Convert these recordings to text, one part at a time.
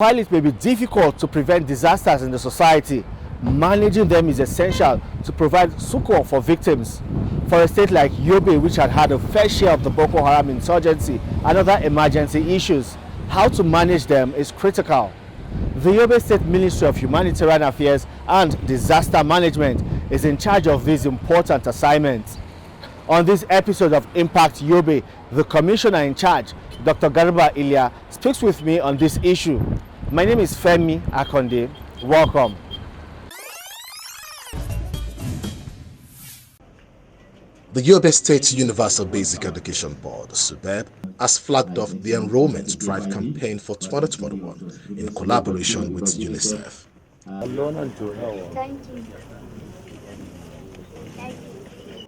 While it may be difficult to prevent disasters in the society, managing them is essential to provide succor for victims. For a state like Yobe, which had had a fair share of the Boko Haram insurgency and other emergency issues, how to manage them is critical. The Yobe State Ministry of Humanitarian Affairs and Disaster Management is in charge of these important assignments. On this episode of Impact Yobe, the commissioner in charge, Dr. Garba Ilya, speaks with me on this issue. My name is Femi Akonde. Welcome. The Yobe State Universal Basic Education Board, SUBEB, has flagged off the Enrollment Drive campaign for 2021 in collaboration with UNICEF.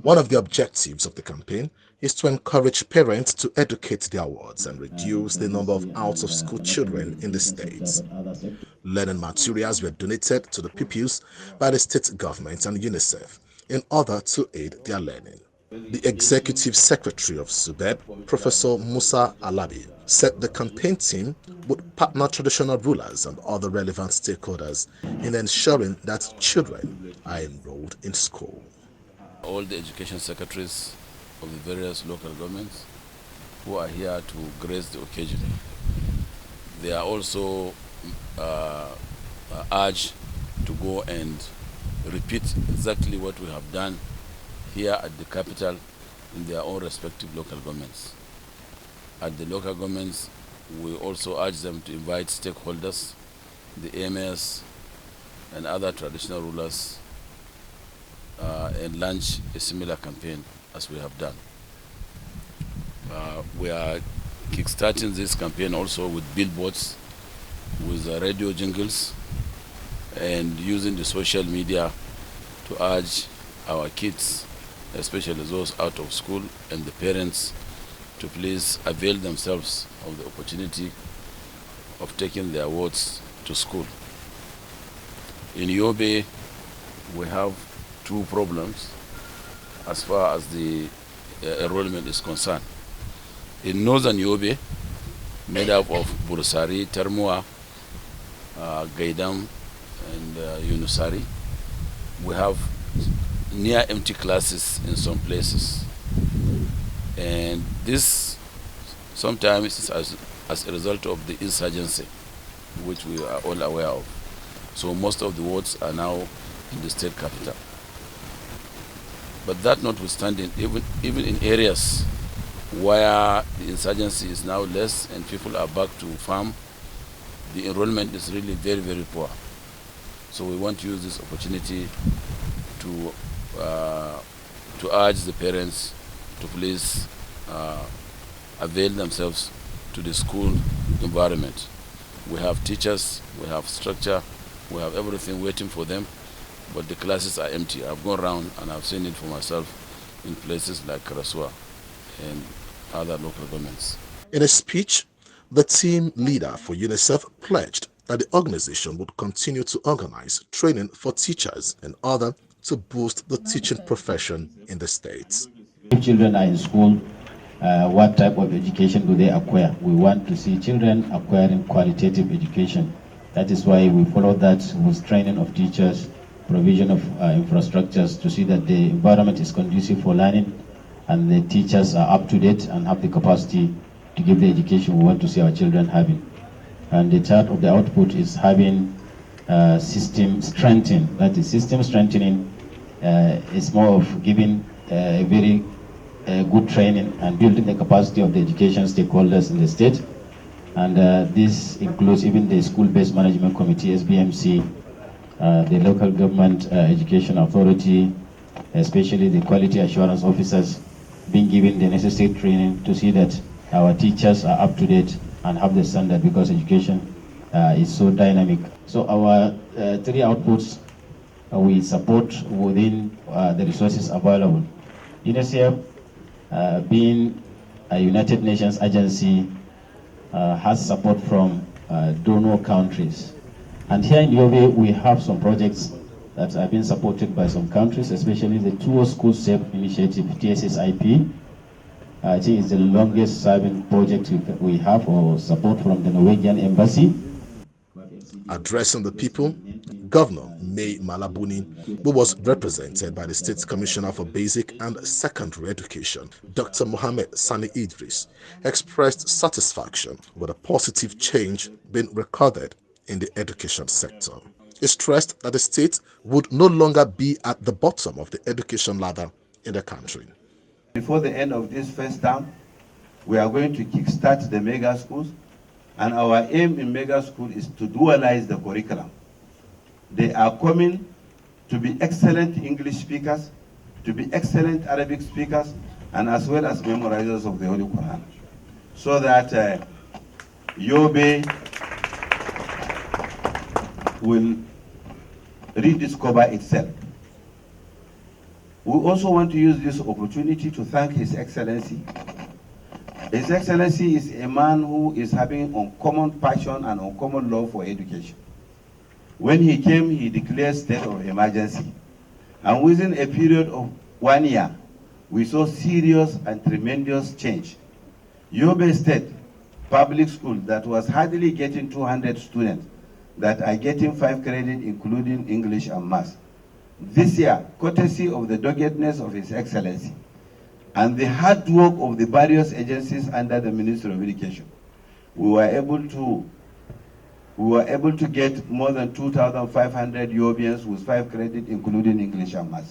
One of the objectives of the campaign is to encourage parents to educate their wards and reduce the number of out-of-school children in the state. Learning materials were donated to the pupils by the state government and UNICEF in order to aid their learning. The Executive Secretary of SUBEB, Professor Musa Alabi, said the campaign team would partner traditional rulers and other relevant stakeholders in ensuring that children are enrolled in school. All the education secretaries of the various local governments who are here to grace the occasion, they are also urged to go and repeat exactly what we have done here at the capital in their own respective local governments. At the local governments, we also urge them to invite stakeholders, the AMS and other traditional rulers, and launch a similar campaign as we have done. We are kickstarting this campaign also with billboards, with radio jingles, and using the social media to urge our kids, especially those out of school, and the parents to please avail themselves of the opportunity of taking their wards to school. In Yobe, we have two problems as far as the enrollment is concerned. In northern Yobe, made up of Burusari, Termua, Gaidam, and Yunusari, we have near empty classes in some places. And this sometimes is as a result of the insurgency, which we are all aware of. So most of the wards are now in the state capital. But that notwithstanding, even in areas where the insurgency is now less and people are back to farm, the enrollment is really very, very poor. So we want to use this opportunity to urge the parents to please avail themselves to the school environment. We have teachers, we have structure, we have everything waiting for them, but the classes are empty. I've gone around and I've seen it for myself in places like Karasua and other local governments. In a speech, the team leader for UNICEF pledged that the organization would continue to organize training for teachers and others to boost the teaching profession in the states. If children are in school, what type of education do they acquire? We want to see children acquiring qualitative education. That is why we follow that with training of teachers, provision of infrastructures to see that the environment is conducive for learning and the teachers are up to date and have the capacity to give the education we want to see our children having. And the third of the output is having system strengthening. That is, system strengthening is more of giving a very good training and building the capacity of the education stakeholders in the state. And this includes even the School-Based Management Committee, SBMC, the Local Government Education Authority, especially the quality assurance officers, being given the necessary training to see that our teachers are up to date and have the standard, because education is so dynamic. So our three outputs we support within the resources available. UNICEF, being a United Nations agency, has support from donor countries. And here in Yobe, we have some projects that have been supported by some countries, especially the Two School Safe Initiative, TSSIP. I think it's the longest serving project we have, or support from the Norwegian Embassy. Addressing the people, Governor May Malabuni, who was represented by the State Commissioner for Basic and Secondary Education, Dr. Mohammed Sani Idris, expressed satisfaction with a positive change being recorded in the education sector. He stressed that the state would no longer be at the bottom of the education ladder in the country. Before the end of this first term, we are going to kickstart the mega schools, and our aim in mega school is to dualize the curriculum. They are coming to be excellent English speakers, to be excellent Arabic speakers, and as well as memorizers of the Holy Quran, so that Yobe will rediscover itself. We also want to use this opportunity to thank His Excellency. His Excellency is a man who is having uncommon passion and uncommon love for education. When he came, he declared state of emergency. And within a period of 1 year, we saw serious and tremendous change. Yobe State Public School that was hardly getting 200 students that are getting 5 credits, including English and Maths. This year, courtesy of the doggedness of His Excellency and the hard work of the various agencies under the Ministry of Education, we were able to get more than 2,500 Yobians with 5 credits, including English and Maths.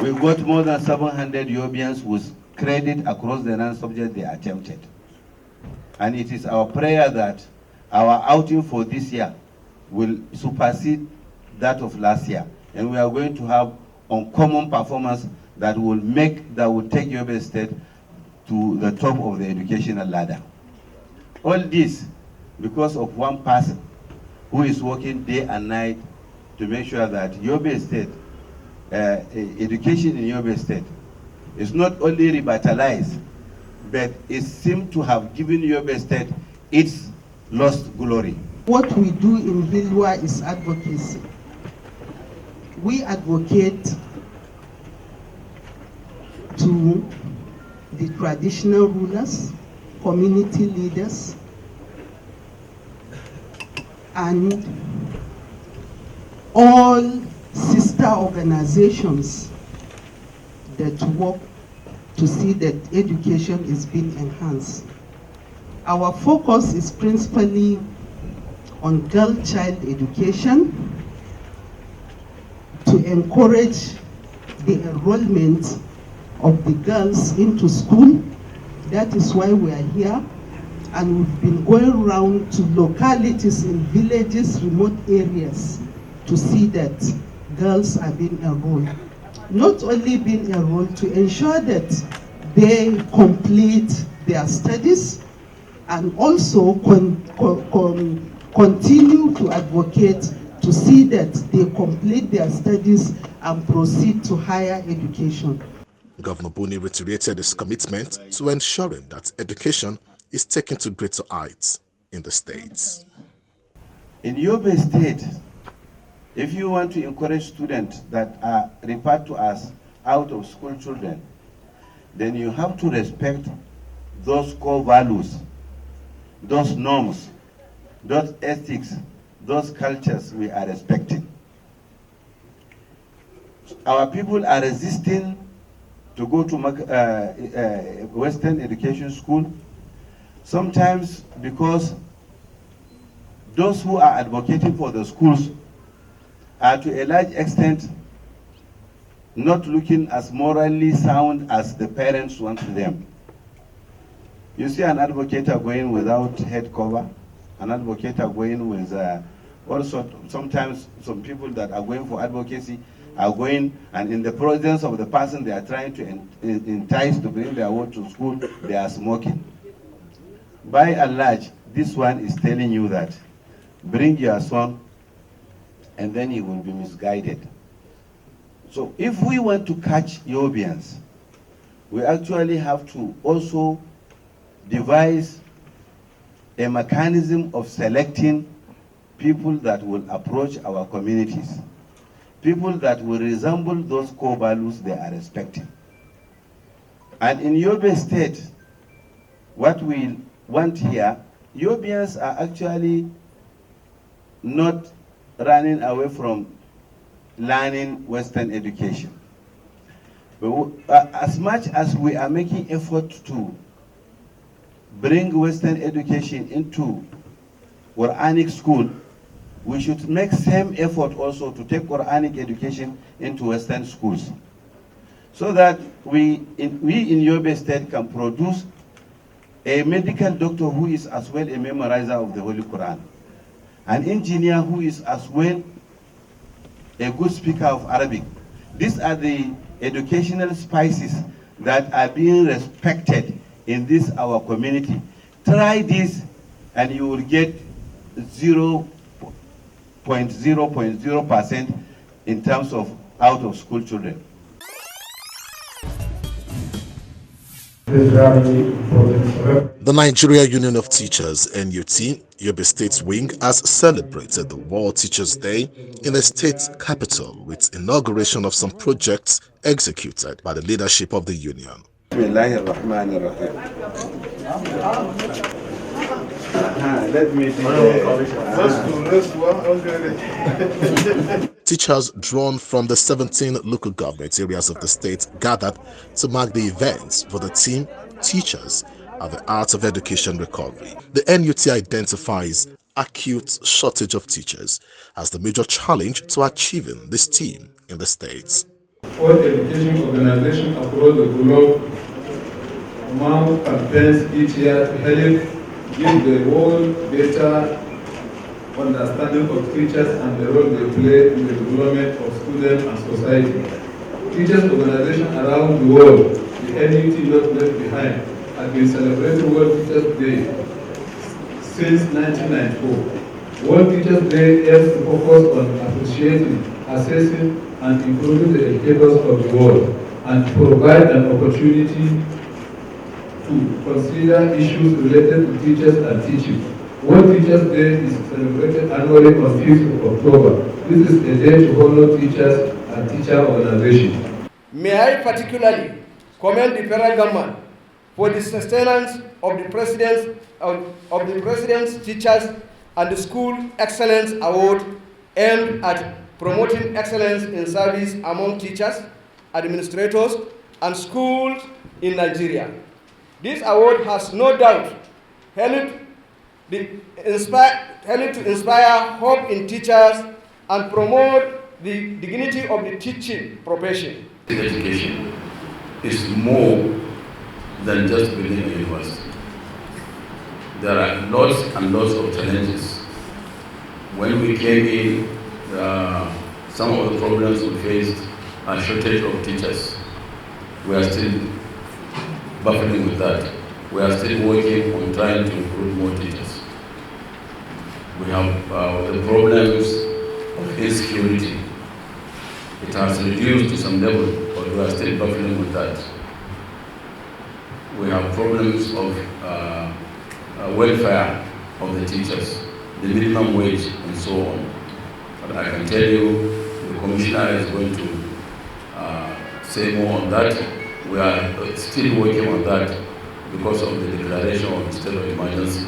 We got more than 700 Yobians with credit across the non-subjects they attempted. And it is our prayer that our outing for this year will supersede that of last year. And we are going to have uncommon performance that will take Yobe State to the top of the educational ladder. All this because of one person who is working day and night to make sure that Yobe State, education in Yobe State is not only revitalized, but it seems to have given Yobe State its lost glory. What we do in Hilwa is advocacy. We advocate to the traditional rulers, community leaders, and all sister organizations that work to see that education is being enhanced. Our focus is principally on girl child education, to encourage the enrollment of the girls into school. That is why we are here, and we've been going around to localities in villages, remote areas, to see that girls are being enrolled. Not only being enrolled, to ensure that they complete their studies, and also continue to advocate to see that they complete their studies and proceed to higher education. Governor Buni reiterated his commitment to ensuring that education is taken to greater heights in the states. In Yobe State, if you want to encourage students that are referred to as out-of-school children, then you have to respect those core values, those norms, those ethics, those cultures we are respecting. Our people are resisting to go to Western education school, sometimes because those who are advocating for the schools are to a large extent not looking as morally sound as the parents want them. You see an advocate going without head cover, an advocate going with also sometimes some people that are going for advocacy are going, and in the presence of the person they are trying to entice to bring their word to school, they are smoking. By and large, this one is telling you that bring your son and then he will be misguided. So if we want to catch Yobians, we actually have to also devise a mechanism of selecting people that will approach our communities, people that will resemble those core values they are respecting. And in Yobe State, what we want here, Yobians are actually not running away from learning Western education. As much as we are making effort to bring Western education into Quranic school, we should make same effort also to take Quranic education into Western schools, so that we in Yobe State can produce a medical doctor who is as well a memorizer of the Holy Quran, an engineer who is as well a good speaker of Arabic. These are the educational spices that are being respected in this our community. Try this and you will get 0.0% in terms of out of school children. The Nigeria Union of Teachers, NUT, Yobe State's wing, has celebrated the World Teachers' Day in the state's capital with inauguration of some projects executed by the leadership of the union. Let me Teachers drawn from the 17 local government areas of the state gathered to mark the events for the team Teachers at the Art of Education Recovery. The NUT identifies acute shortage of teachers as the major challenge to achieving this team in the states. All education organizations across the globe mount campaigns each year to help give the world better understanding of teachers and the role they play in the development of students and society. Teachers organizations around the world, the NUT not left behind, have been celebrating World Teachers Day since 1994. World Teachers Day aims to focus on appreciating, assessing, and improving the educators of the world, and provide an opportunity to consider issues related to teachers and teaching. World Teachers Day is celebrated annually on 5th of October. This is a day to honor teachers and teacher organizations. May I particularly commend the federal government for the sustenance of the President's Teachers and the School Excellence Award aimed at promoting excellence in service among teachers, administrators, and schools in Nigeria. This award has no doubt helped to inspire hope in teachers and promote the dignity of the teaching profession. Education is more than just building a university. There are lots and lots of challenges. When we came in, some of the problems we faced are shortage of teachers. We are still battling with that. We are still working on trying to recruit more teachers. We have the problems of insecurity. It has reduced to some level, but we are still battling with that. We have problems of welfare of the teachers, the minimum wage, and so on. But I can tell you, the Commissioner is going to say more on that. We are still working on that because of the declaration of the state of emergency,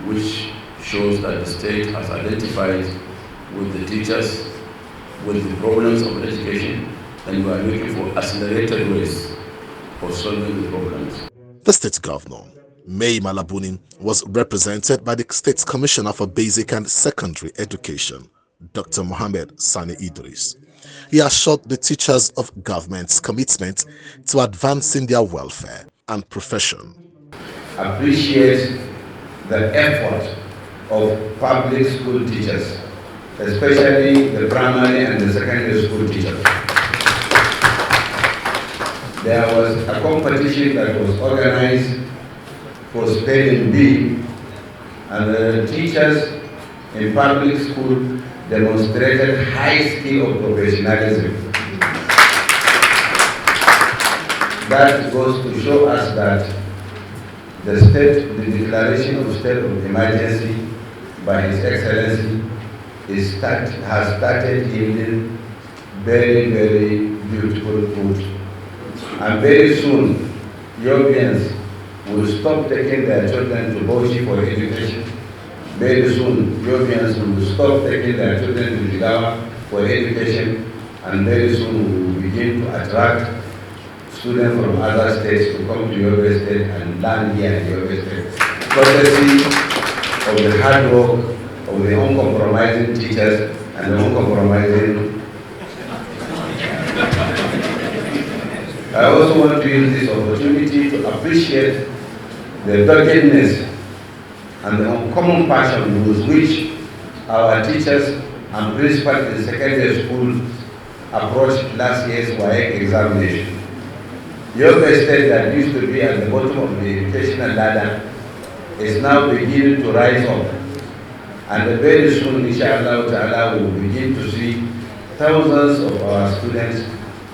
which shows that the state has identified with the teachers with the problems of education, and we are looking for accelerated ways for solving the problems. The state governor, May Malabuni, was represented by the State Commissioner for Basic and Secondary Education, Dr. Mohammed Sani Idris. He assured the teachers of government's commitment to advancing their welfare and profession. Appreciate the effort of public school teachers, especially the primary and the secondary school teachers. There was a competition that was organized for spelling bee, and the teachers in public school demonstrated high skill of professionalism. That goes to show us that the declaration of state of emergency by His Excellency has started yielding very, very beautiful fruit. And very soon, Yobians will stop taking their children to Boshi for education. very soon Europeans will stop taking their children to Jigawa for education, and very soon we will begin to attract students from other states to come to Yobe State and learn here in Yobe State. Courtesy of the hard work of the uncompromising teachers and the uncompromising. I also want to use this opportunity to appreciate the doggedness and the uncommon passion with which our teachers and principals in secondary school approached last year's WAEC examination. Yobe State, that used to be at the bottom of the educational ladder, is now beginning to rise up. And very soon, inshallah ta'ala, we will begin to see thousands of our students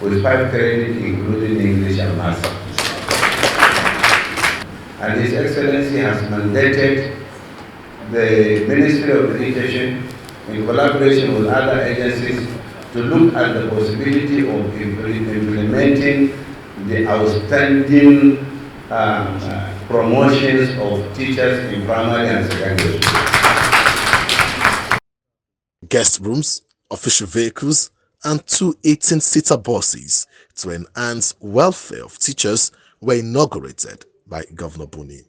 with 5 credits, including English and Maths. And His Excellency has mandated the Ministry of Education, in collaboration with other agencies, to look at the possibility of implementing the outstanding promotions of teachers in primary and secondary schools. Guest rooms, official vehicles, and 2 18-seater buses to enhance welfare of teachers were inaugurated by Governor Buni.